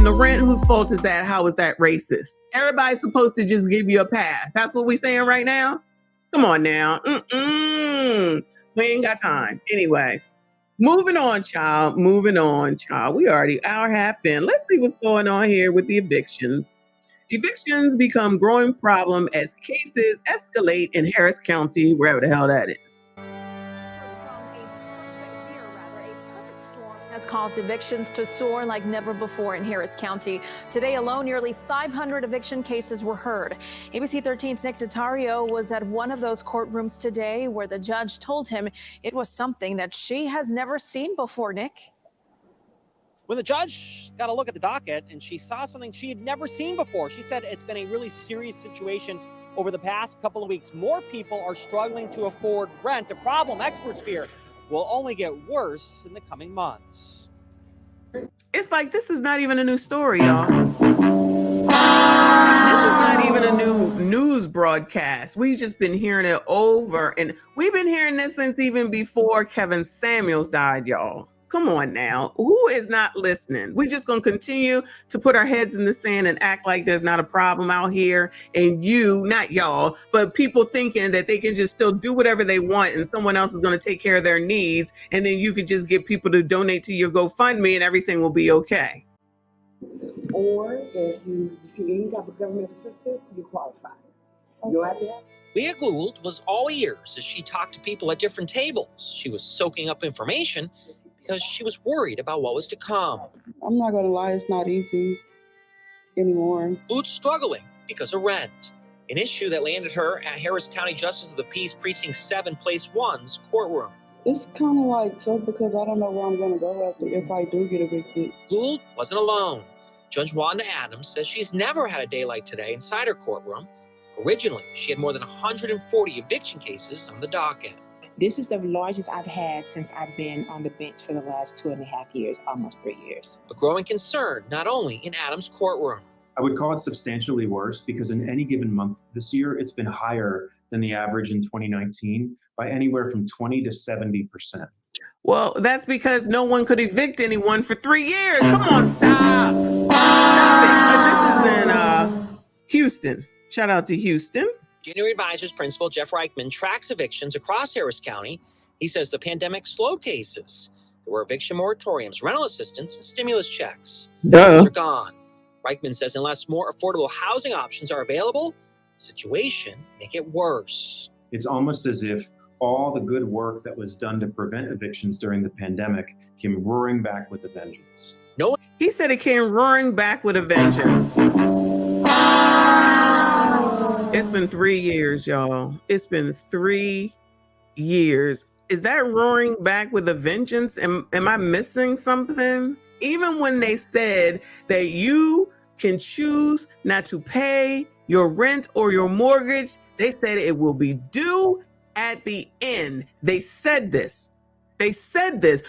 paying the rent, whose fault is that? How is that racist? Everybody's supposed to just give you a pass. That's what we're saying right now? Come on now. We ain't got time. Anyway, moving on, child. Moving on, child. We already hour half in. Let's see what's going on here with the evictions. Evictions become growing problem as cases escalate in Harris County, wherever the hell that is. Has caused evictions to soar like never before in Harris County. Today alone, nearly 500 eviction cases were heard. ABC 13's Nick Dotario was at one of those courtrooms today where the judge told him it was something that she has never seen before, Nick. When the judge got a look at the docket and she saw something she had never seen before, she said it's been a really serious situation over the past couple of weeks. More people are struggling to afford rent, a problem experts fear will only get worse in the coming months. It's like this is not even a new story, y'all. This is not even a new news broadcast. We've just been hearing it over, and we've been hearing this since even before Kevin Samuels died, y'all. Come on now. Who is not listening? We're just going to continue to put our heads in the sand and act like there's not a problem out here. And you, not y'all, but people thinking that they can just still do whatever they want and someone else is going to take care of their needs. And then you could just get people to donate to your GoFundMe and everything will be okay. Or if you receive any type of government assistance, you qualify. You know what I mean? Leah Gould was all ears as she talked to people at different tables. She was soaking up information because she was worried about what was to come. I'm not gonna lie, it's not easy anymore. Gould's struggling because of rent, an issue that landed her at Harris County Justice of the Peace Precinct 7, Place 1's courtroom. It's kind of like tough because I don't know where I'm gonna go after if I do get evicted. Gould wasn't alone. Judge Wanda Adams says she's never had a day like today inside her courtroom. Originally, she had more than 140 eviction cases on the docket. This is the largest I've had since I've been on the bench for the last 2.5 years, almost 3 years. A growing concern, not only in Adams' courtroom. I would call it substantially worse because in any given month this year, it's been higher than the average in 2019 by anywhere from 20 to 70%. Well, that's because no one could evict anyone for 3 years. Come on, stop. Stop it. This is in Houston. Shout out to Houston. January Advisors Principal Jeff Reichman tracks evictions across Harris County. He says the pandemic slowed cases. There were eviction moratoriums, rental assistance, and stimulus checks. Those are gone. Reichman says unless more affordable housing options are available, the situation may get worse. It's almost as if all the good work that was done to prevent evictions during the pandemic came roaring back with a vengeance. No, he said it came roaring back with a vengeance. It's been 3 years, y'all. It's been 3 years. Is that roaring back with a vengeance? Am I missing something? Even when they said that you can choose not to pay your rent or your mortgage, they said it will be due at the end. They said this. They said this.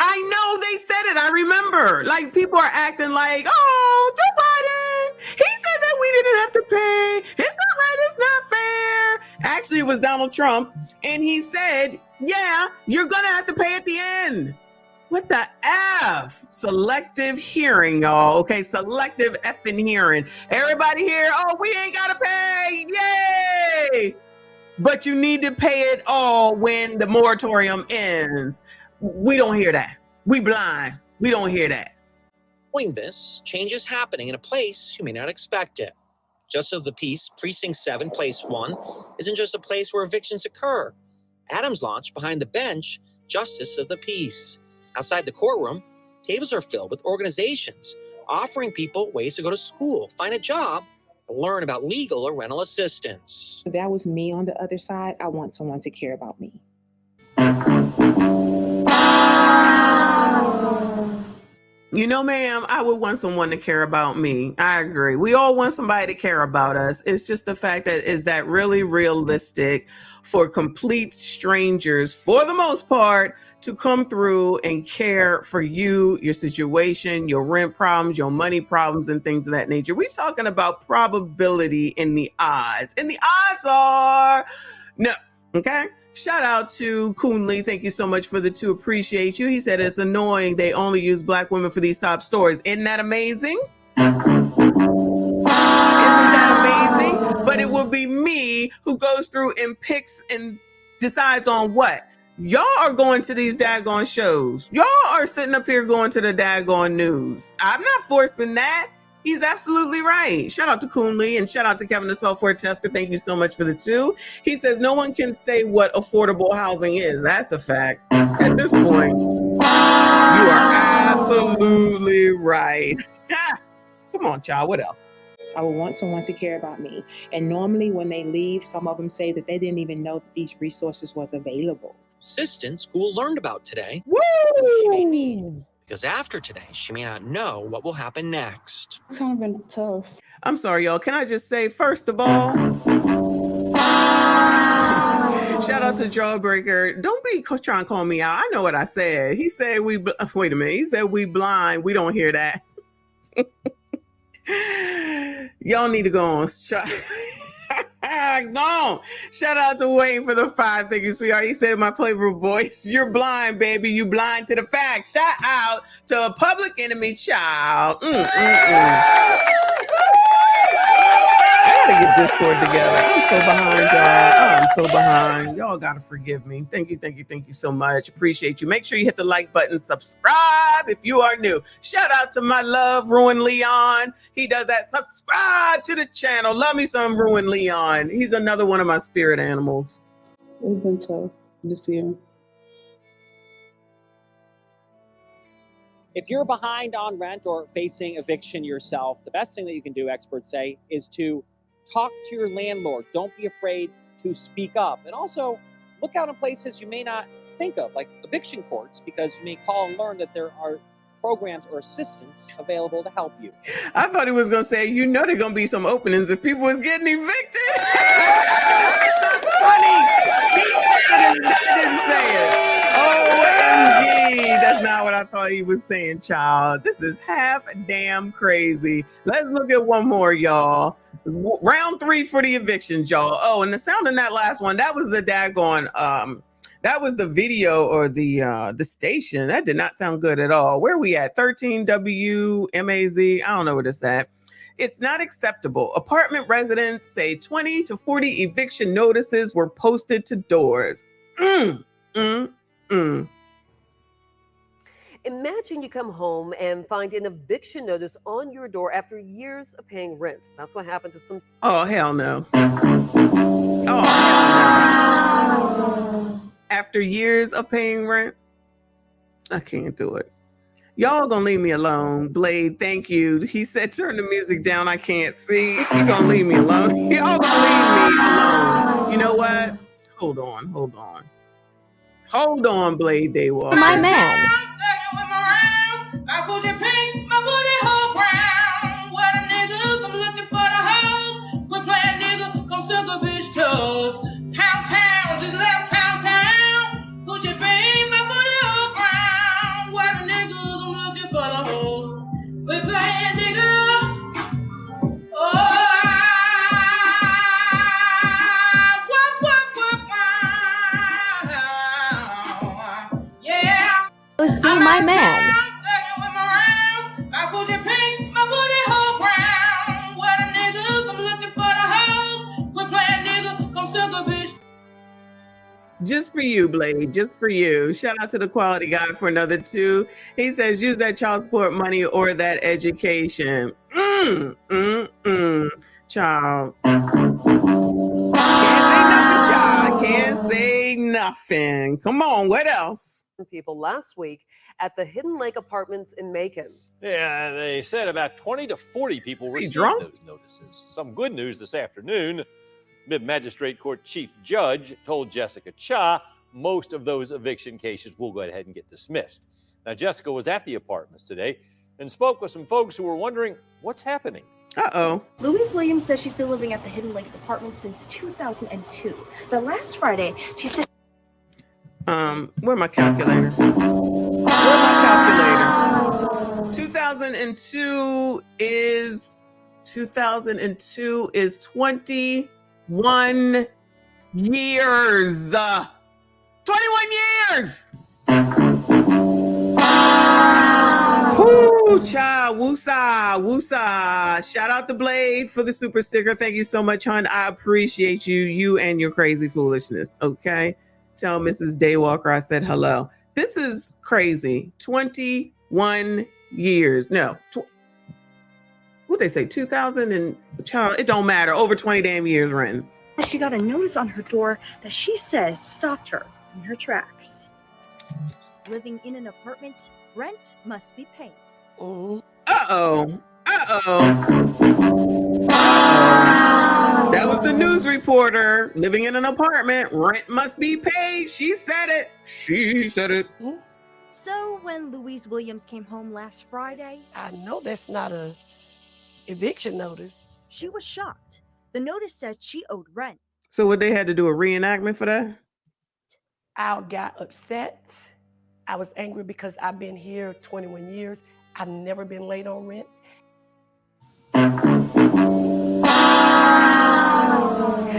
I know they said it. I remember. Like, people are acting like, oh, Joe Biden, he said that we didn't have to pay. It's not right. It's not fair. Actually, it was Donald Trump. And he said, yeah, you're going to have to pay at the end. What the F? Selective hearing, y'all. Okay, selective effing hearing. Everybody here, oh, we ain't got to pay. Yay! But you need to pay it all when the moratorium ends. We don't hear that. We blind. We don't hear that. Knowing this, change is happening in a place you may not expect it. Justice of the Peace, Precinct 7, Place 1, isn't just a place where evictions occur. Adams launched behind the bench, Justice of the Peace. Outside the courtroom, tables are filled with organizations offering people ways to go to school, find a job, or learn about legal or rental assistance. If that was me on the other side, I want someone to care about me. You know, ma'am, I would want someone to care about me. I agree. We all want somebody to care about us. It's just the fact that is that really realistic for complete strangers, for the most part, to come through and care for you, your situation, your rent problems, your money problems, and things of that nature. We're talking about probability in the odds. And the odds are, no, Okay. Shout out to Coonley. Thank you so much for the 2. Appreciate you. He said it's annoying they only use Black women for these top stories. Isn't that amazing? Isn't that amazing? But it will be me who goes through and picks and decides on what. Y'all are going to these daggone shows. Y'all are sitting up here going to the daggone news. I'm not forcing that. He's absolutely right. Shout out to Coonley and shout out to Kevin, the software tester. Thank you so much for the 2. He says no one can say what affordable housing is. That's a fact. At this point, you are absolutely right. Come on, child. What else? I would want someone to care about me. And normally when they leave, some of them say that they didn't even know that these resources was available. Assistance school learned about today. Woo! What she may need. Because after today, she may not know what will happen next. It's kind of been tough. I'm sorry, y'all. Can I just say, first of all, shout out to Jawbreaker. Don't be trying to call me out. I know what I said. He said wait a minute. He said we blind. We don't hear that. Y'all need to go on. Go on. Shout out to Wayne for the 5. Thank you, sweetheart. He said my flavorful voice. You're blind, baby. You blind to the facts. Shout out to a Public Enemy child. I gotta get Discord together. I'm so behind, y'all. I'm so behind. Y'all gotta forgive me. Thank you so much. Appreciate you. Make sure you hit the like button, subscribe if you are new. Shout out to my love, Ruin Leon. He does that. Subscribe to the channel. Love me some Ruin Leon. He's another one of my spirit animals. It's been tough this year. If you're behind on rent or facing eviction yourself, the best thing that you can do, experts say, is to talk to your landlord. Don't be afraid to speak up. And also look out in places you may not think of, like eviction courts, because you may call and learn that there are programs or assistance available to help you. I thought he was going to say, you know, there's going to be some openings if people was getting evicted. That's not funny. He said it, I didn't say it. OMG. That's not what I thought he was saying, child. This is half damn crazy. Let's look at one more, y'all. Round 3 for the evictions, y'all. Oh, and the sound in that last one, that was the daggone, that was the video or the station. That did not sound good at all. Where are we at? 13 WMAZ. I don't know what it's at. It's not acceptable. Apartment residents say 20 to 40 eviction notices were posted to doors. Imagine you come home and find an eviction notice on your door after years of paying rent. That's what happened to some. Oh, hell no. Oh, hell no. After years of paying rent, I can't do it. Y'all gonna leave me alone. Blade, thank you. He said, turn the music down. I can't see. You gonna leave me alone. Y'all gonna leave me alone. You know what? Hold on. Hold on, Blade Daywalker. My man. I put your pink, my booty hole brown. What a nigga, I'm looking for the hoes. Quit playing nigga, come suck a bitch toes. Pound town, just left pound town. Put your pink, my booty hole brown. What a nigga, I'm looking for the hoes. Quit playing nigga. Oh, yeah. See my man. Just for you, Blade. Just for you. Shout out to the quality guy for another 2. He says, use that child support money or that education. Child. Can't say nothing, child. Can't say nothing. Come on, what else? People last week at the Hidden Lake Apartments in Macon. Yeah, they said about 20 to 40 people received those notices. Some good news this afternoon. Mid-Magistrate Court Chief Judge told Jessica Cha most of those eviction cases will go ahead and get dismissed. Now, Jessica was at the apartments today and spoke with some folks who were wondering what's happening. Uh-oh. Louise Williams says she's been living at the Hidden Lakes apartment since 2002. But last Friday, she said... Where's my calculator? 2002 is 21 years. 21 years. Whoo, child, woosah, woosah. Shout out to Blade for the super sticker. Thank you so much, hon. I appreciate you and your crazy foolishness. Okay. Tell Mrs. Daywalker I said hello. This is crazy. 21 years. No. What they say? 2000 and child. It don't matter. Over 20 damn years renting. She got a notice on her door that she says stopped her in her tracks. Living in an apartment, rent must be paid. Uh-oh. Uh-oh. That was the news reporter. Living in an apartment, rent must be paid. She said it. She said it. So when Louise Williams came home last Friday, I know that's not a eviction notice. She was shocked. The notice said she owed rent. So what, they had to do a reenactment for that? I got upset. I was angry because I've been here 21 years. I've never been late on rent. Everyone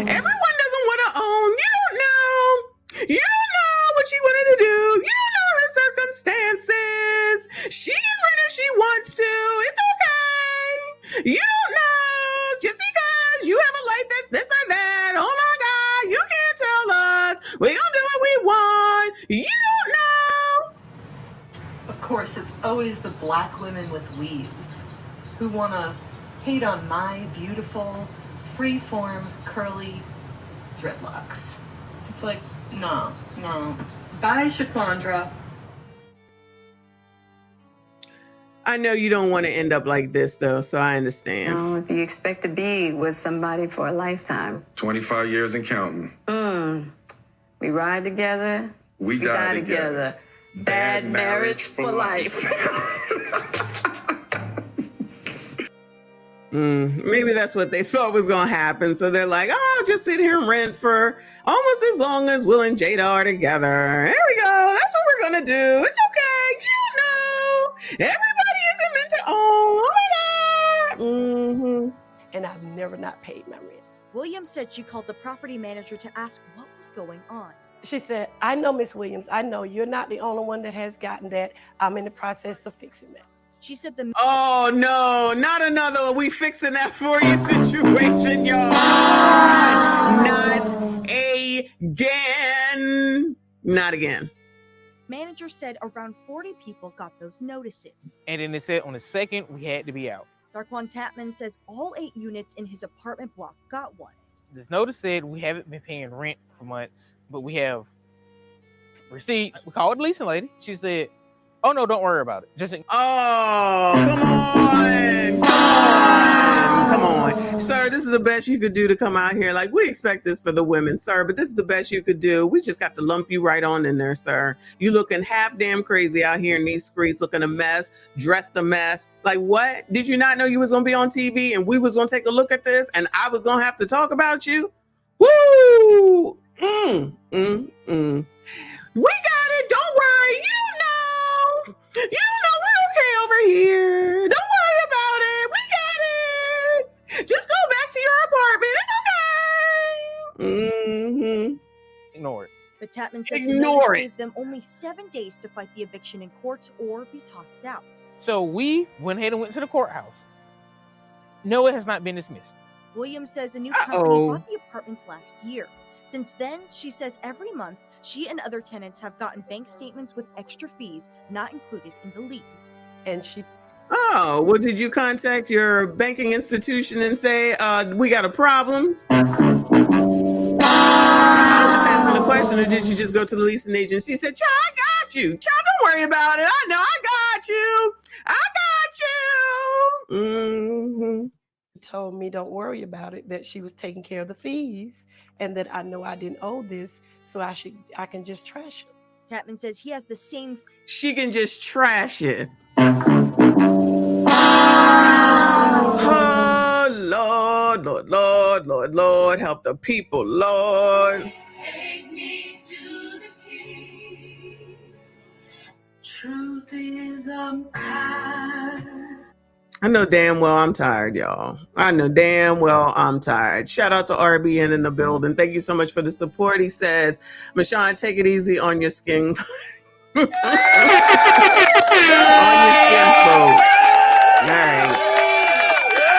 doesn't want to own. You don't know. You don't know what she wanted to do. You don't know her circumstances. She can rent if she wants to. It's okay. You don't know. Just because you have a life that's this or that. Oh my God, you can't tell us. We're going to do what we want. You don't know. Of course, it's always the black women with weaves who want to hate on my beautiful, free-form, curly dreadlocks. It's like, no. Bye, Shaquandra. I know you don't want to end up like this, though, so I understand. No, if you expect to be with somebody for a lifetime. 25 years and counting. We ride together. We die together. Bad marriage for life. Maybe that's what they thought was going to happen. So they're like, oh, I'll just sit here and rent for almost as long as Will and Jada are together. Here we go. That's what we're going to do. It's okay. You don't know. Everybody isn't meant to own. Oh, my God. And I've never not paid my rent. Williams said she called the property manager to ask what was going on. She said, I know, Miss Williams, I know you're not the only one that has gotten that. I'm in the process of fixing that. She said the... Oh, no, not another we fixing that for you situation, y'all. Not again. Not again. Manager said around 40 people got those notices. And then it said on the 2nd, we had to be out. Darquan Tapman says all 8 units in his apartment block got one. This notice said we haven't been paying rent for months, but we have receipts. We called the leasing lady. She said, oh, no, don't worry about it. Just oh, come on. Sir, this is the best you could do to come out here. Like, we expect this for the women, sir, but this is the best you could do. We just got to lump you right on in there, sir. You looking half damn crazy out here in these streets, looking a mess, dressed a mess. Like, what? Did you not know you was going to be on TV and we was going to take a look at this and I was going to have to talk about you? Woo! We got it. Don't worry. You don't know. We're okay over here. Don't worry about it. We got it. Just go back to your apartment. It's okay. Ignore it. But Tapman says the notice gave them only 7 days to fight the eviction in courts or be tossed out. So we went ahead and went to the courthouse. No, it has not been dismissed. Williams says a new company bought the apartments last year. Since then, she says every month, she and other tenants have gotten bank statements with extra fees not included in the lease. And she... Oh, well, did you contact your banking institution and say, we got a problem? I was just asking a question, or did you just go to the leasing agent? She said, child, I got you. Child, don't worry about it. I know I got you. Told me don't worry about it, that she was taking care of the fees and that I know I didn't owe this, so I can just trash it. Tapman says he has the same... She can just trash it. Oh, Lord, help the people, Lord. Take me to the king. Truth is, I'm tired. I know damn well I'm tired, y'all. I know damn well I'm tired. Shout out to RBN in the building. Thank you so much for the support. He says, Michon, take it easy on your skin. On your skin, folks. All right.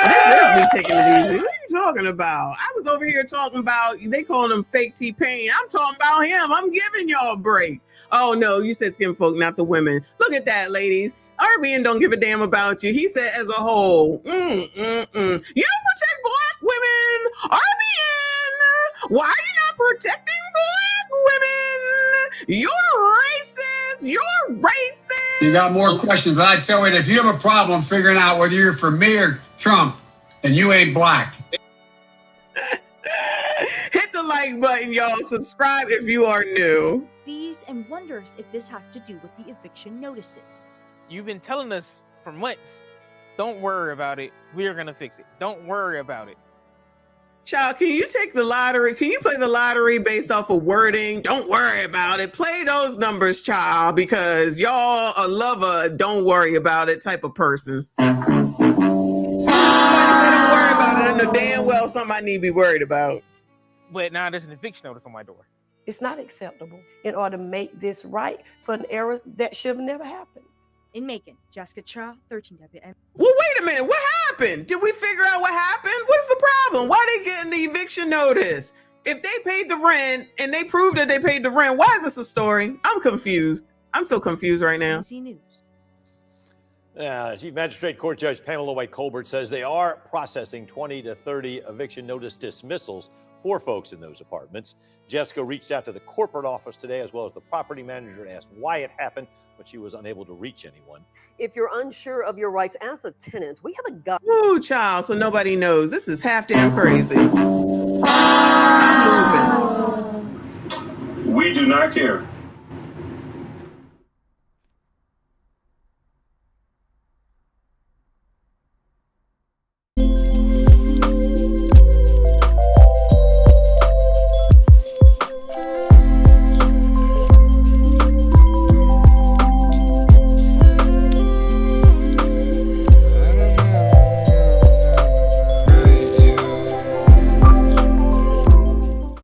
This is me taking it easy. What are you talking about? I was over here talking about, they calling him fake T-Pain. I'm talking about him. I'm giving y'all a break. Oh, no, you said skin folk, not the women. Look at that, ladies. RBN don't give a damn about you. He said as a whole. You don't protect black women. RBN, why are you not protecting black women? You're racist. You're racist. You got more questions, but I tell you, if you have a problem figuring out whether you're for me or Trump, then you ain't black. Hit the like button, y'all. Subscribe if you are new. Fees and wonders if this has to do with the eviction notices. You've been telling us for months, don't worry about it. We're going to fix it. Don't worry about it. Child, can you take the lottery? Can you play the lottery based off of wording? Don't worry about it. Play those numbers, child, because y'all love a don't worry about it type of person. Somebody say don't worry about it. I know damn well something I need to be worried about. But now there's an eviction notice on my door. It's not acceptable in order to make this right for an error that should have never happened. In Macon, Jessica Cha, 13WM. Well, wait a minute. What happened? Did we figure out what happened? What is the problem? Why are they getting the eviction notice? If they paid the rent and they proved that they paid the rent, why is this a story? I'm confused. I'm so confused right now. News. Chief Magistrate Court Judge Pamela White Colbert says they are processing 20 to 30 eviction notice dismissals for folks in those apartments. Jessica reached out to the corporate office today as well as the property manager and asked why it happened, but she was unable to reach anyone. If you're unsure of your rights as a tenant, we have a guide. Woo, child, so nobody knows. This is half damn crazy. I'm moving. We do not care.